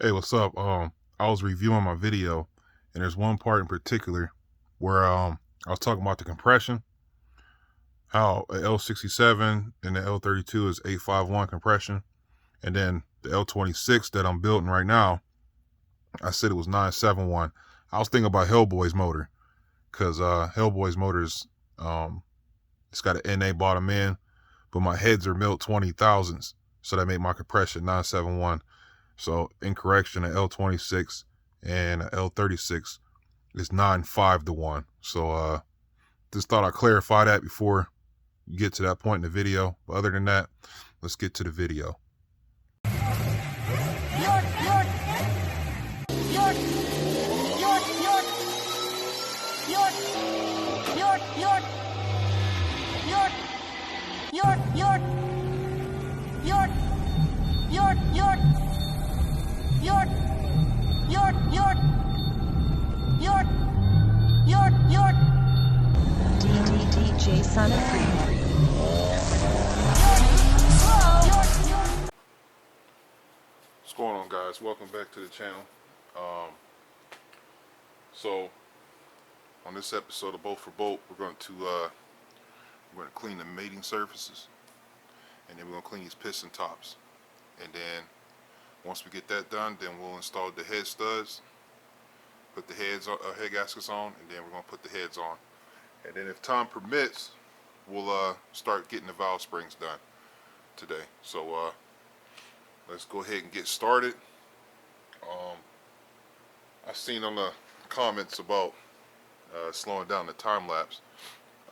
Hey, what's up? I was reviewing my video, and there's one part in particular where I was talking about the compression, how a L67 and the L32 is 851 compression, and then the L26 that I'm building right now, I said it was 971. I was thinking about Hellboy's motor, because Hellboy's motor's it's got an NA bottom end, but my heads are milled 20,000ths, so that made my compression 971. So in correction, an L26 and an L36 is 9.5 to 1. So just thought I'd clarify that before you get to that point in the video. But other than that, let's get to the video. DJ Sonic What's going on, guys? Welcome back to the channel. So on this episode of Bolt for Bolt, we're going to clean the mating surfaces, and then we're going to clean these piston tops. And then once we get that done, then we'll install the head studs, put the head gaskets on, and then we're going to put the heads on. And then if time permits, we'll start getting the valve springs done today. So let's go ahead and get started. I've seen on the comments about slowing down the time lapse.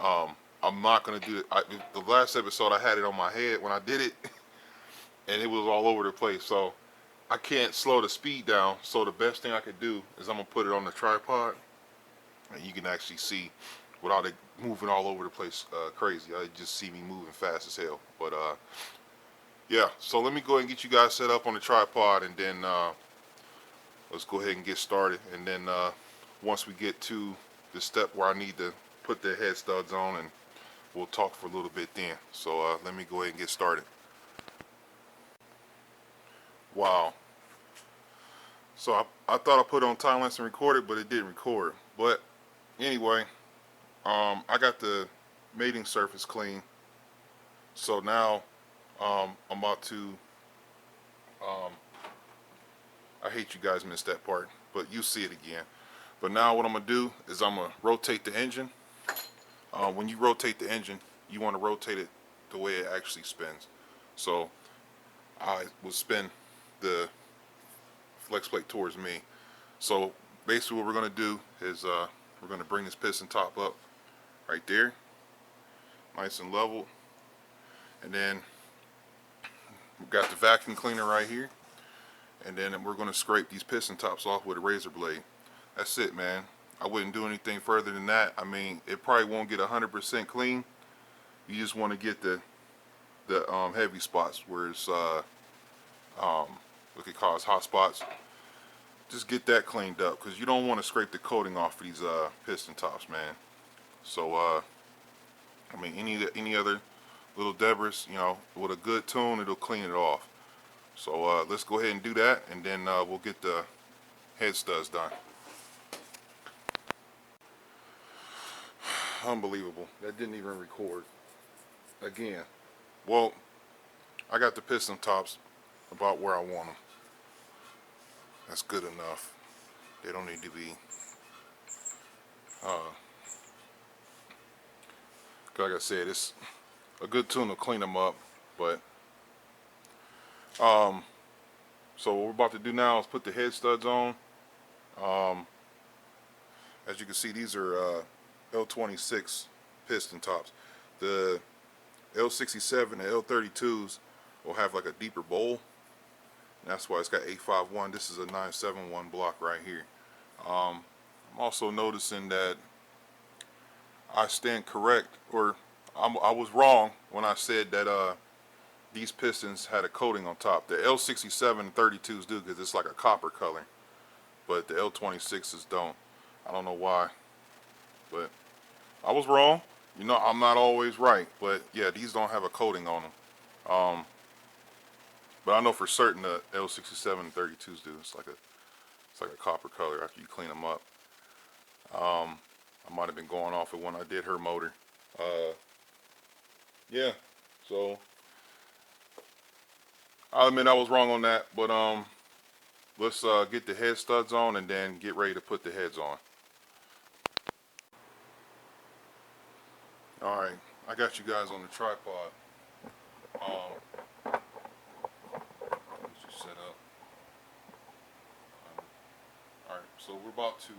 I'm not going to do it. The last episode I had it on my head when I did it, and it was all over the place. So I can't slow the speed down. So the best thing I could do is I'm going to put it on the tripod, and you can actually see without it moving all over the place crazy. I just see me moving fast as hell. But yeah, so let me go ahead and get you guys set up on the tripod, and then let's go ahead and get started. And then once we get to the step where I need to put the head studs on, and we'll talk for a little bit then. So let me go ahead and get started. Wow. So I thought I put on time lapse and recorded, but it didn't record. But anyway, I got the mating surface clean. So now I'm about to, I hate you guys missed that part, but you see it again. But now what I'm going to do is I'm going to rotate the engine. When you rotate the engine, you want to rotate it the way it actually spins. So I will spin the flex plate towards me. So basically what we're going to do is we're going to bring this piston top up right there, nice and level. And then we've got the vacuum cleaner right here. And then we're going to scrape these piston tops off with a razor blade. That's it, man. I wouldn't do anything further than that. I mean, it probably won't get 100% clean. You just want to get the heavy spots where it's what could cause hot spots. Just get that cleaned up, because you don't want to scrape the coating off of these piston tops, man. So I mean, any other little debris, you know, with a good tune, it'll clean it off. So let's go ahead and do that, and then we'll get the head studs done. Unbelievable. That didn't even record. Again. Well, I got the piston tops about where I want them. That's good enough. They don't need to be like I said, it's a good tune to clean them up. But so what we're about to do now is put the head studs on. As you can see, these are L26 piston tops. The L67 and L32s will have like a deeper bowl. And that's why it's got 851. This is a 971 block right here. I'm also noticing that I stand correct, or I was wrong when I said that these pistons had a coating on top. The L67 and 32s do, because it's like a copper color, but the L26s don't. I don't know why, but I was wrong. You know, I'm not always right, but yeah, these don't have a coating on them. But I know for certain the L67 and 32s do. It's like a copper color after you clean them up. I might have been going off of when I did her motor. Yeah. So I'll admit I was wrong on that, but let's get the head studs on and then get ready to put the heads on. All right, I got you guys on the tripod. Get you set up. All right, so we're about to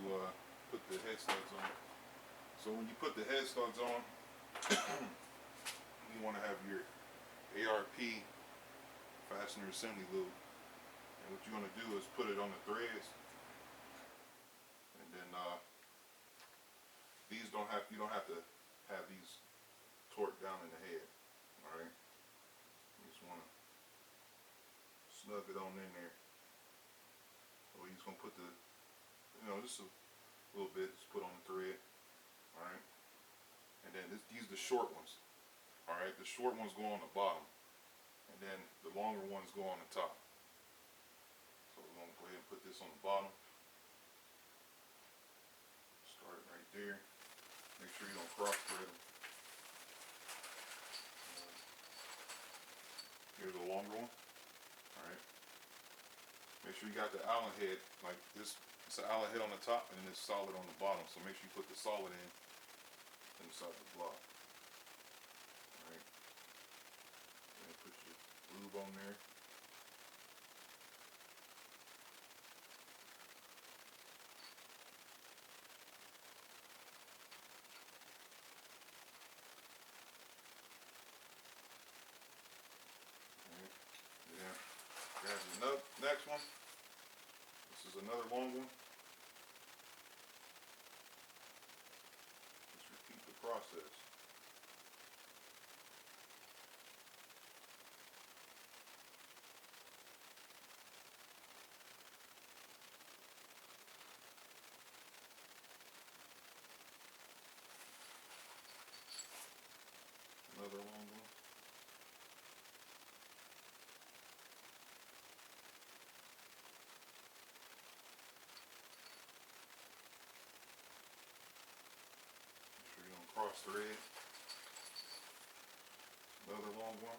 put the head studs on. So when you put the head studs on, you want to have your ARP fastener assembly lube. And what you're going to do is put it on the threads, and then you don't have to have these torqued down in the head. All right, you just want to snug it on in there. So you're just going to put just a little bit, just put on the thread. All right, and then these are the short ones. All right, the short ones go on the bottom, and then the longer ones go on the top. So we're going to go ahead and put this on the bottom. Start it right there. Make sure you don't cross thread them. Here's the longer one. All right. Make sure you got the Allen head like this. It's an Allen head on the top and then it's solid on the bottom. So make sure you put the solid in inside the block. All right. And put your lube on there. Grab the next one. This is another long one. Just repeat the process. Another long one. Cross thread. Another long one.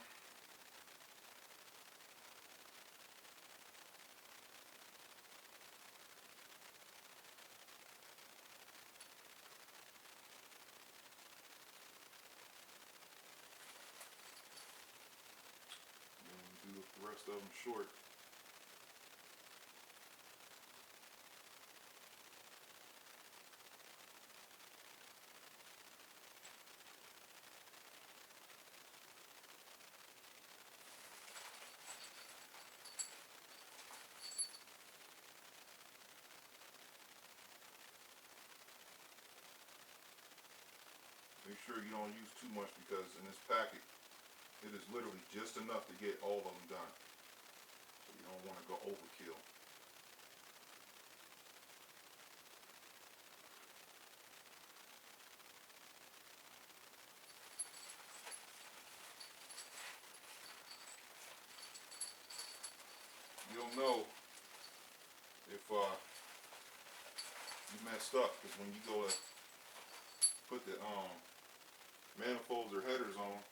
And do the rest of them short. Make sure you don't use too much because in this packet, it is literally just enough to get all of them done. So you don't want to go overkill. You'll know if you messed up because when you go to put the manifolds or headers on,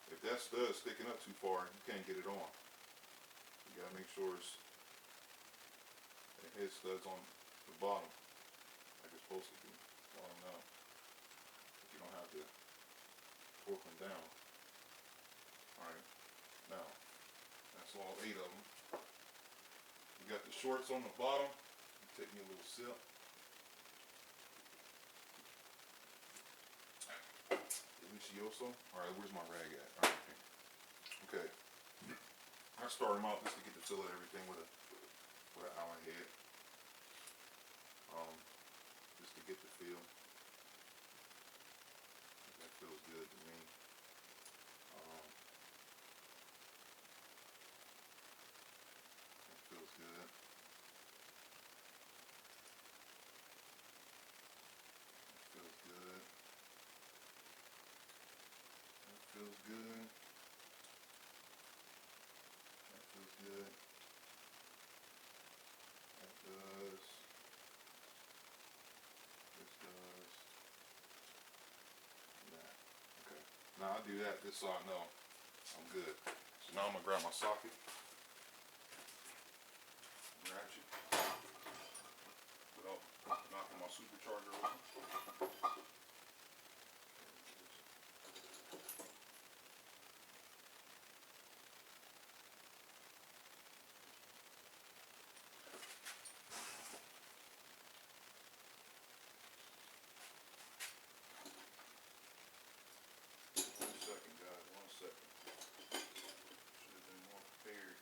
if that stud's sticking up too far, you can't get it on. You gotta make sure the head stud's on the bottom, like it's supposed to be, bottom out. You don't have to torque them down. Alright, now, that's all 8 of them. You got the shorts on the bottom. Take me a little sip. Delicioso. Alright, where's my rag at? Alright, okay. I start them out just to get the feel of everything with an Allen head. Just to get the feel. That feels good to me. That feels good. That feels good. That feels good. That feels do that, just so I know I'm good. So now I'm gonna grab my socket, ratchet, without knocking my supercharger over. One second, guys, 1 second. Should have been more prepared.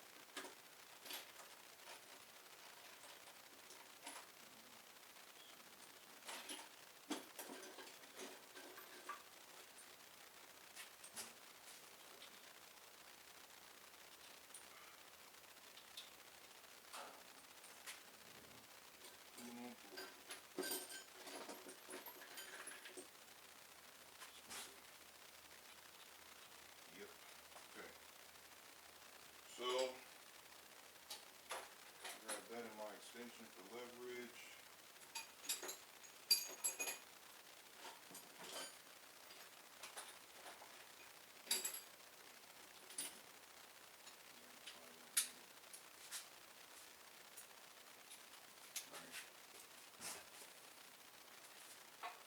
Yep. Okay. So, grab that in my extension for leverage.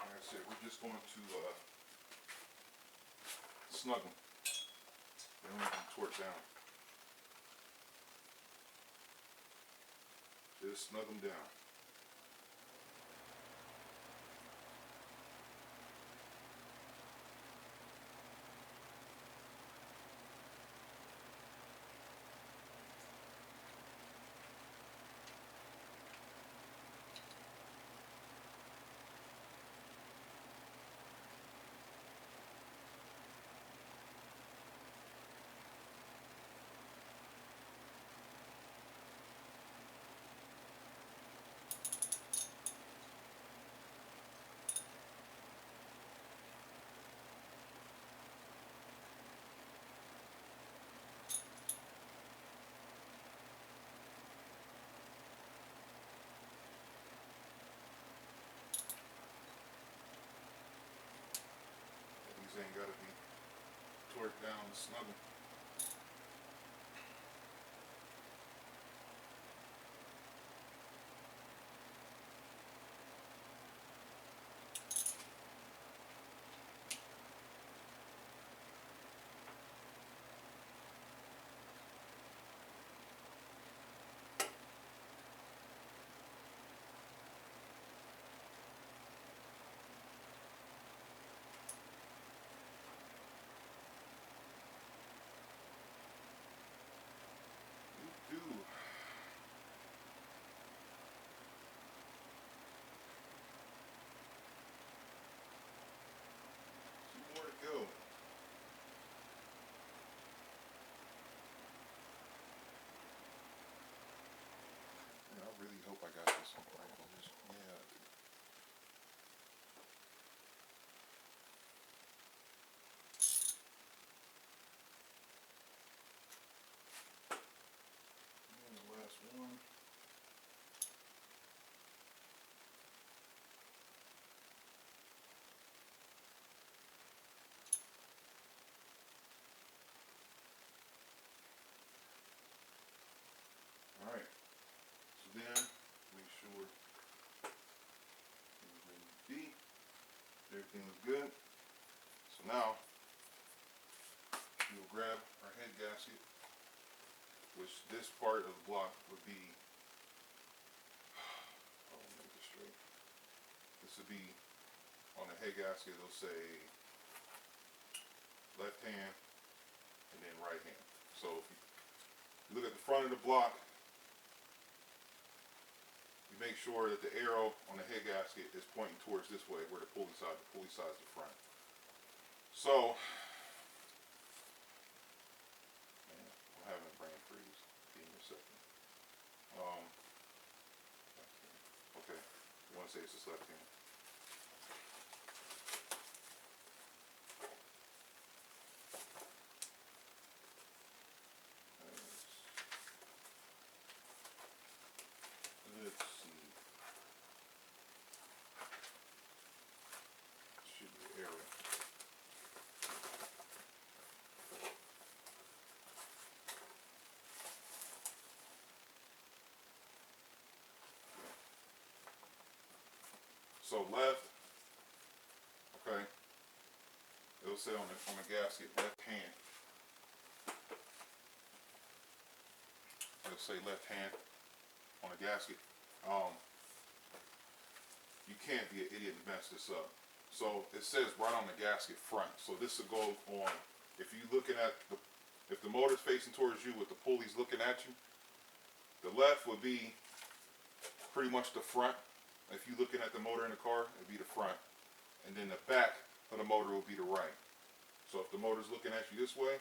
Like I said, we're just going to snug them. Then we can torque down. Just snug them down. These ain't gotta be torqued down to snug them. Do. Two more to go. Man, I really hope I got this one right on this. Yeah, I do. And the last one. Alright. So then make sure everything is good. So now we'll grab our head gasket, which this part of the block would be, oh, let me make this straight. This would be on the head gasket, it'll say left hand and then right hand. So if you look at the front of the block, you make sure that the arrow on the head gasket is pointing towards this way, where the pulley side is the front. So, man, I'm having a brain freeze. Give me a second. Okay, you want to say it's this left hand. Let's see. Should be an arrow. So left, okay, it'll say on the gasket, left hand. It'll say left hand on the gasket. You can't be an idiot and mess this up. So it says right on the gasket front. So this will go on, if you're looking at if the motor's facing towards you with the pulleys looking at you, the left would be pretty much the front. If you're looking at the motor in the car, it'd be the front. And then the back of the motor will be the right. So if the motor's looking at you this way,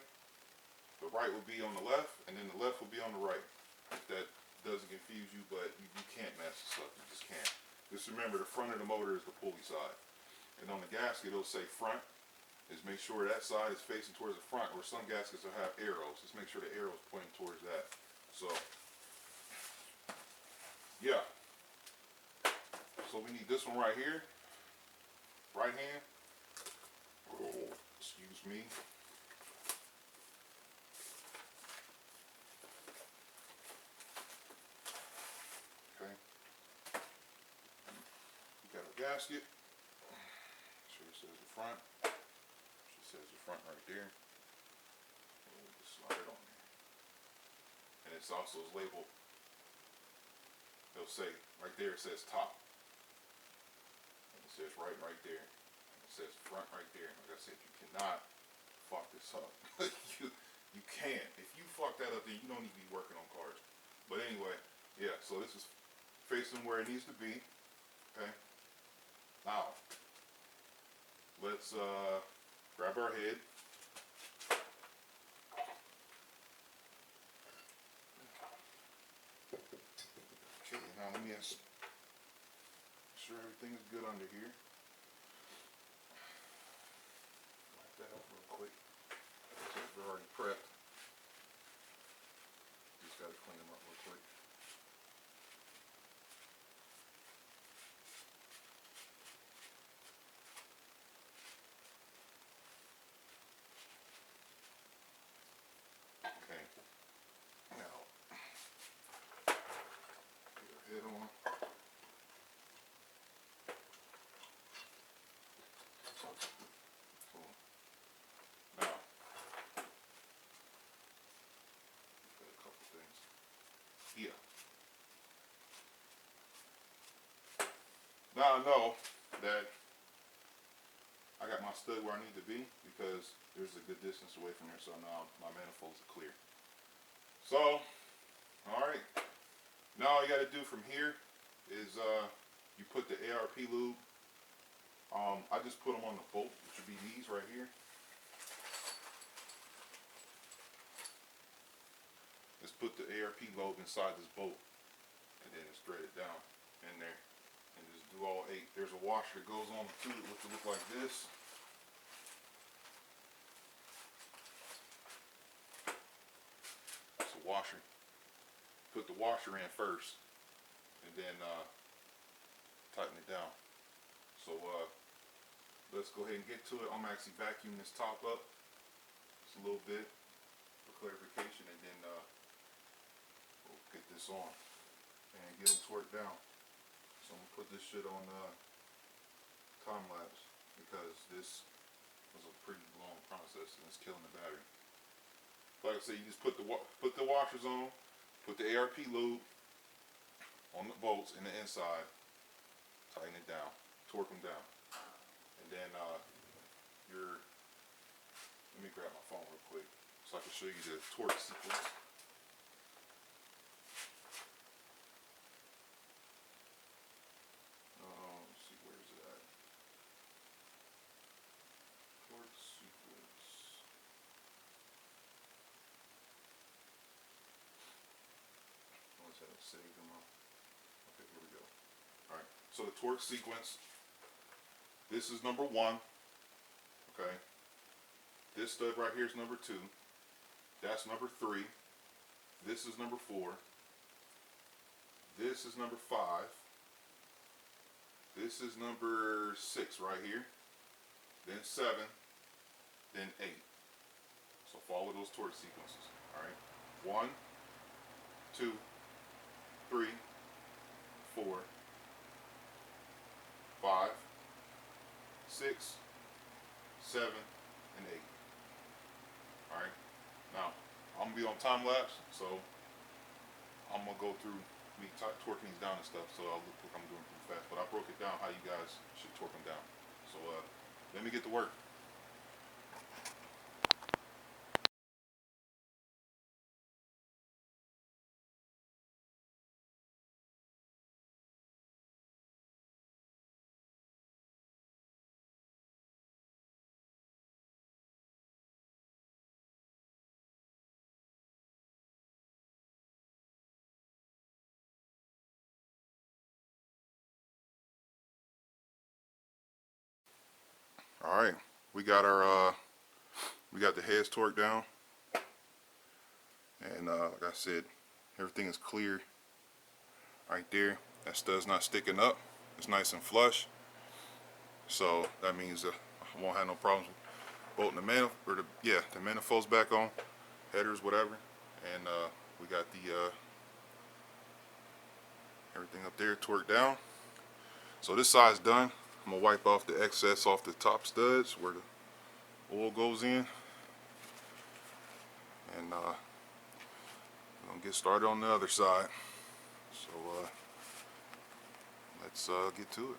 the right will be on the left, and then the left will be on the right. If that doesn't confuse you, but you can't mess this up. You just can't. Just remember, the front of the motor is the pulley side. And on the gasket, it'll say front. Just make sure that side is facing towards the front, or some gaskets will have arrows. Just make sure the arrow's pointing towards that. So, yeah. So we need this one right here. Right hand. Oh, excuse me. Okay. We got our gasket. Sure it says the front. She says the front right there. We'll just slide it on there. And it's also labeled. It'll say right there. It says top. And it says right there. And it says front right there. Like I said, you cannot fuck this up. you can't. If you fuck that up, then you don't need to be working on cars. But anyway, yeah. So this is facing where it needs to be. Okay. Now, let's grab our head. Okay, now let me make sure everything is good under here. Wipe that up real quick. So they're already prepped. Just got to clean them up real quick. Okay. Now, get our head on. Cool. Now, got a couple things. Here. Now I know that I got my stud where I need to be because there's a good distance away from here, so now my manifolds are clear. So, alright. Now all you got to do from here is you put the ARP lube. I just put them on the bolt, which would be these right here. Just put the ARP lube inside this bolt and then just thread it down in there and just do all 8. There's a washer that goes on to it, which will look like this. It's a washer. Put the washer in first and then tighten it down. So let's go ahead and get to it. I'm actually vacuuming this top up just a little bit for clarification, and then we'll get this on and get them torqued down. So I'm gonna put this shit on time lapse because this was a pretty long process and it's killing the battery. Like I said, you just put the washers on, put the ARP lube on the bolts in the inside, tighten it down, torque them down, and then let me grab my phone real quick so I can show you the torque sequence. Let's see, where is it at? Torque sequence. Let's have it saved them up. Okay, here we go. Alright, so the torque sequence, this is number 1. Okay. This stud right here is number 2. That's number 3. This is number 4. This is number 5. This is number 6 right here. Then 7. Then 8. So follow those torque sequences. Alright. 1, 2, 3, 4, 5, 6, 7, and 8. All right. Now I'm gonna be on time lapse, so I'm gonna go through me torquing these down and stuff. So I'll look like I'm doing pretty fast, but I broke it down how you guys should torque them down. So let me get to work. All right, we got the heads torqued down, and like I said, everything is clear right there. That stud's not sticking up. It's nice and flush. So that means I won't have no problems with bolting the the manifolds back on, headers, whatever. And we got the everything up there torqued down. So this side's done. I'm gonna wipe off the excess off the top studs where the oil goes in, and we're gonna get started on the other side. So let's get to it.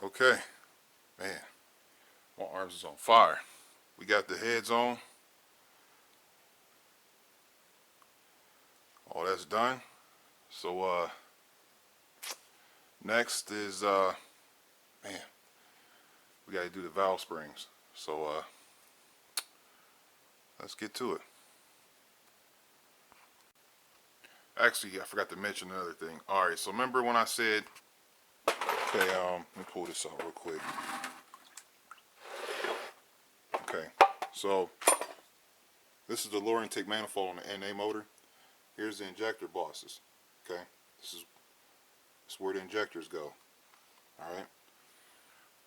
Okay, man, my arms is on fire. We got the heads on. All that's done. So next is man, we gotta do the valve springs. So let's get to it. Actually, I forgot to mention another thing. All right, so remember when I said, okay, let me pull this out real quick. Okay, so this is the lower intake manifold on the NA motor. Here's the injector bosses. Okay, this is where the injectors go. All right,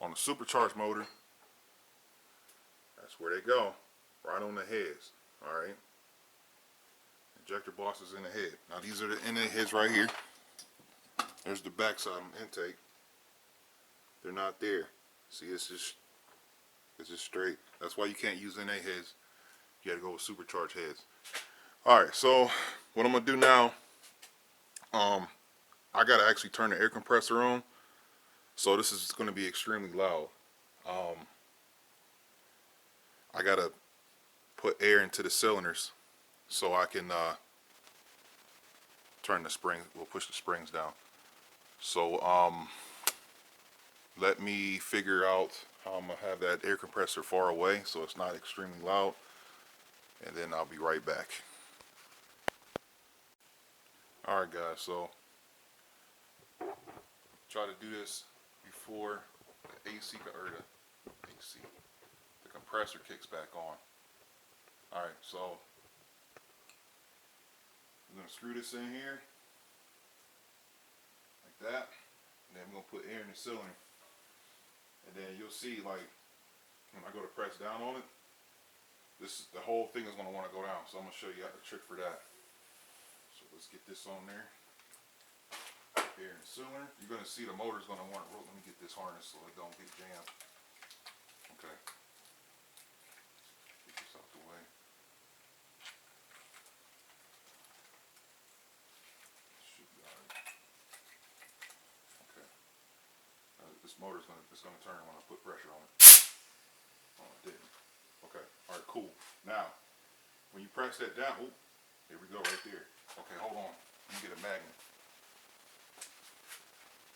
on the supercharged motor, that's where they go, right on the heads. All right, injector bosses in the head. Now these are the NA heads right here. There's the backside of the intake. They're not there. See, it's just straight. That's why you can't use NA heads. You gotta go with supercharged heads. Alright, so what I'm gonna do now, I gotta actually turn the air compressor on. So this is gonna be extremely loud. I gotta put air into the cylinders so I can turn the spring, we'll push the springs down. So let me figure out how I'm gonna have that air compressor far away so it's not extremely loud, and then I'll be right back. Alright guys, so try to do this before the AC or the compressor kicks back on. Alright, so I'm gonna screw this in here like that, and then we're gonna put air in the cylinder, and then you'll see, like, when I go to press down on it, the whole thing is gonna want to go down. So I'm gonna show you the trick for that. So let's get this on there. Air in the cylinder. You're gonna see the motor's gonna want to roll. Let me get this harness so it don't get jammed. Okay. Get this out the way. Should be alright. Okay. This motor's gonna turn when I put pressure on it. Oh, it didn't. Okay. All right. Cool. Now, when you press that down, oh, here we go, right there. Okay, hold on. Let me get a magnet.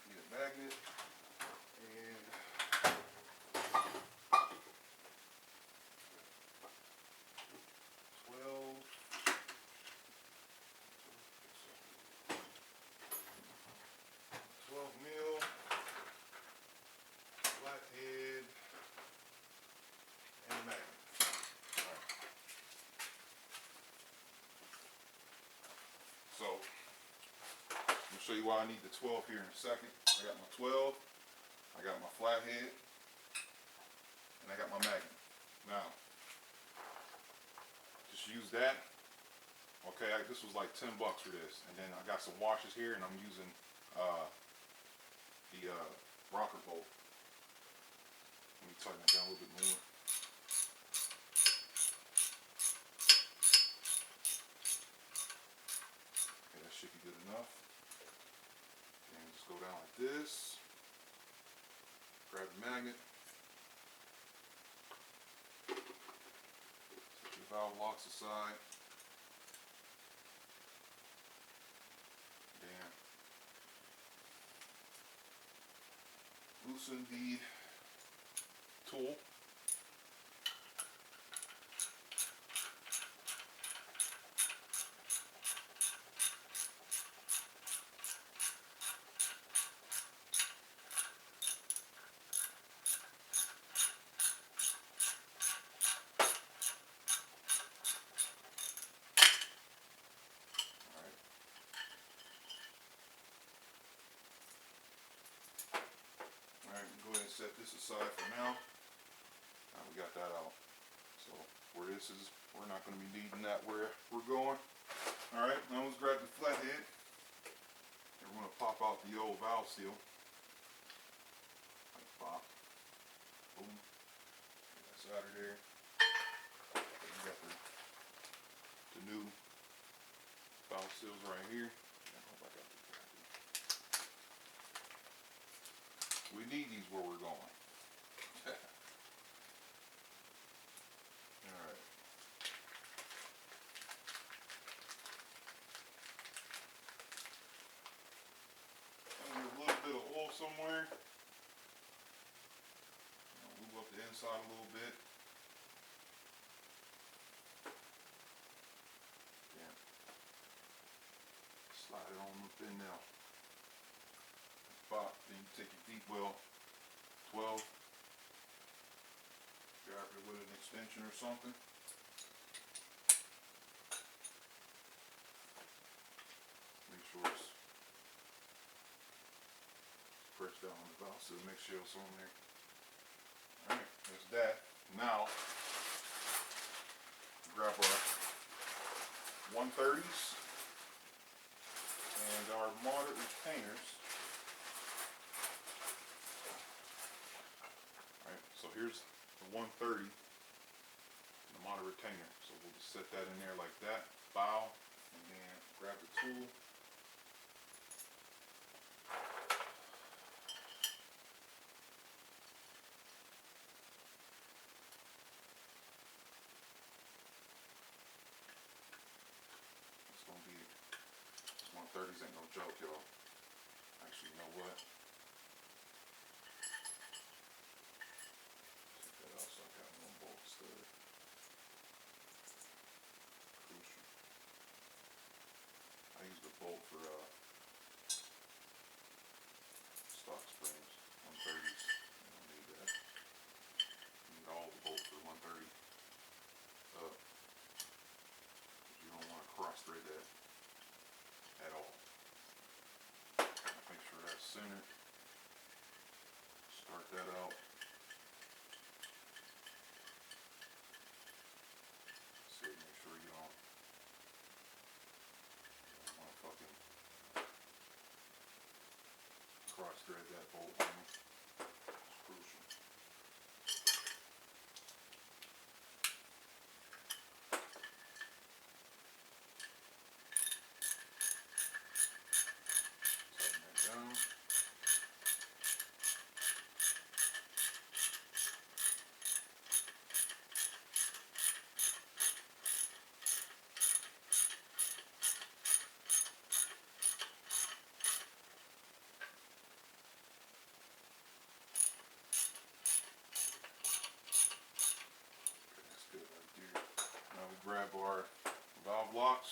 Get a magnet and 12. 12 mil flathead and a magnet. All right. So I'm gonna show you why I need the 12 here in a second. I got my 12, I got my flathead, and I got my magnet. Now, just use that. Okay, this was like $10 for this, and then I got some washers here, and I'm using the rocker bolt. Let me tighten that down a little bit more. Okay, that should be good enough. And just go down like this. Grab the magnet. Set your valve locks aside. Then loosen the tool. Alright, go ahead and set this aside for now. We got that out. So where this is, we're not going to be needing that where we're going. Alright, now let's grab the flathead. And we're going to pop out the old valve seal. Like pop. Boom. That's out of there. We got the new valve seals right here. I hope I got this right. We need these where we're going. Alright. A little bit of oil somewhere. I'll move up the inside a little bit. Yeah. Slide it on up in now. Pop, then you take your deep well 12. Grab it with an extension or something. Make sure it's pressed down on the valve so make sure it's on there. Alright, there's that. Now, grab our 130s and our moderate retainers. Alright, so here's the 130 and the motor retainer. So we'll just set that in there like that, bow, and then grab the tool. It's going to be 130 130s ain't no joke, y'all. Actually, you know what? Take that out so I got one bolt stud. Crucial. I use the bolt for stock springs, 130s. You don't need that. You need all the bolt for 130 up. You don't want to cross thread that at all. Make sure that's centered. Start that out. See, make sure you don't want to fucking cross thread that bolt, man. It's crucial. Tighten that down. That's good right there. Now we grab our valve locks.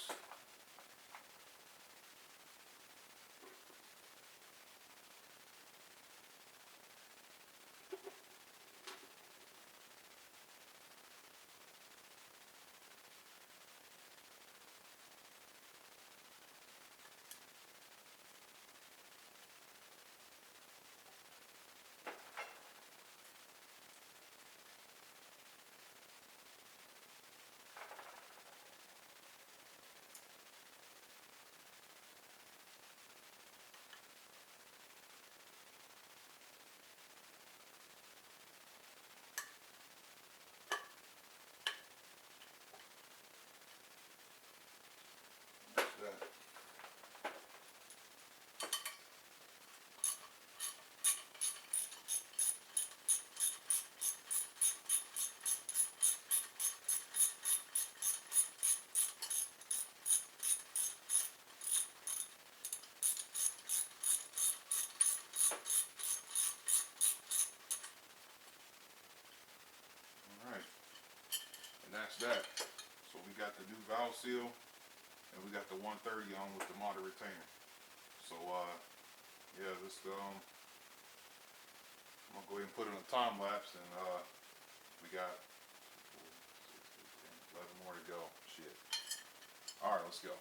That's that. Alright. And that's that. So we got the new valve seal and we got the 130 on with the motor retainer. So yeah, this I'm gonna go ahead and put it in a time lapse, and we got 11 more to go. Shit. All right, let's go.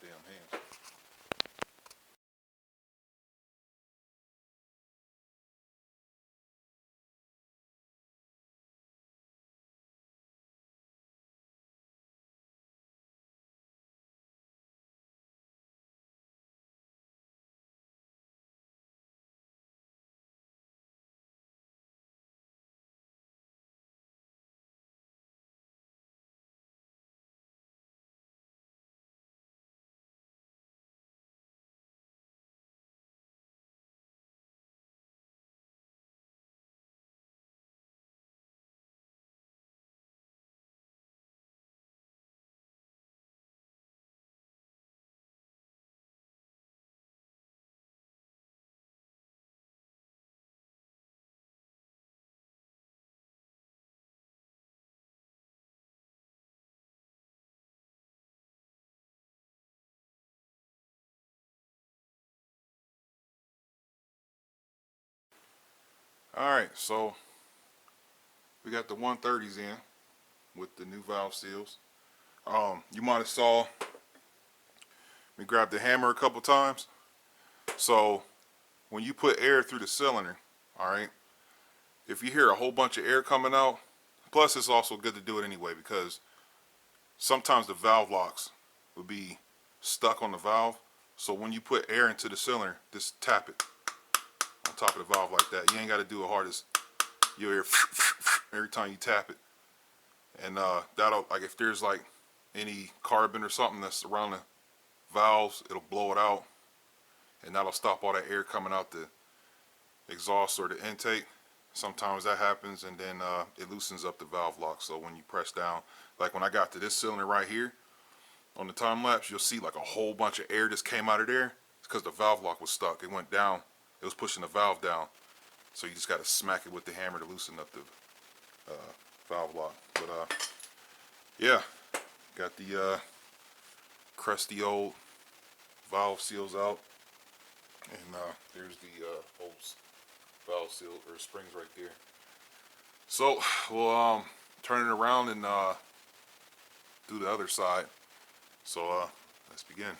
Damn hands. All right, so we got the 130s in with the new valve seals. You might have saw me grab the hammer a couple times. So when you put air through the cylinder, all right, if you hear a whole bunch of air coming out, plus it's also good to do it anyway because sometimes the valve locks will be stuck on the valve. So when you put air into the cylinder, just tap it on top of the valve like that. You ain't got to do it hard as you hear every time you tap it. And that'll, like, if there's like any carbon or something that's around the valves, it'll blow it out, and that'll stop all that air coming out the exhaust or the intake. sometimes that happens, and then it loosens up the valve lock. So when you press down, like when I got to this cylinder right here on the time lapse, you'll see like a whole bunch of air just came out of there. It's because the valve lock was stuck. It went down. It was pushing the valve down. So you just got to smack it with the hammer to loosen up the valve lock. But yeah, got the crusty old valve seals out, and there's the old valve seal or springs right there. So we'll turn it around and do the other side. So let's begin.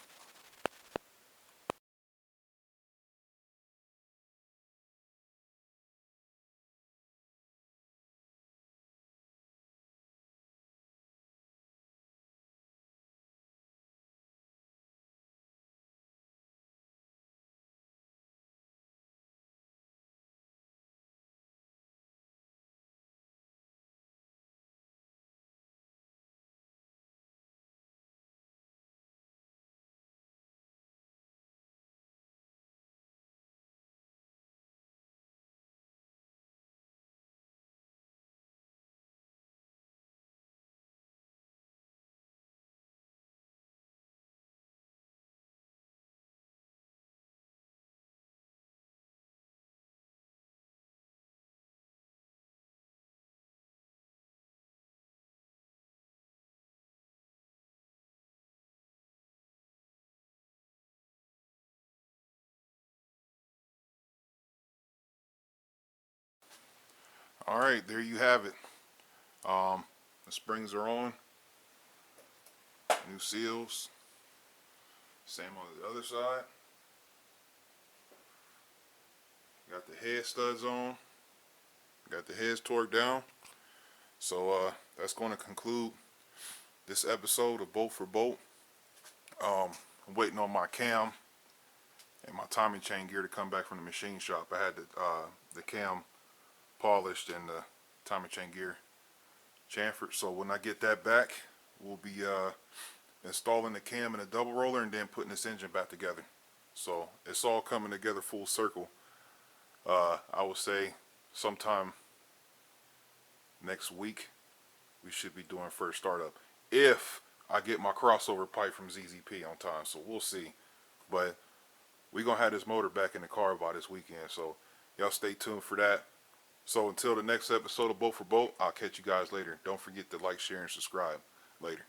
All right, there you have it. The springs are on. New seals. Same on the other side. Got the head studs on. Got the heads torqued down. So that's going to conclude this episode of Bolt for Bolt. I'm waiting on my cam and my timing chain gear to come back from the machine shop. I had the cam polished and the timing chain gear chamfered. So when I get that back, we'll be installing the cam and a double roller and then putting this engine back together. So it's all coming together full circle. I would say sometime next week we should be doing first startup if I get my crossover pipe from ZZP on time. So we'll see, but we're gonna have this motor back in the car by this weekend, so y'all stay tuned for that. So until the next episode of Bolt for Bolt, I'll catch you guys later. Don't forget to like, share, and subscribe. Later.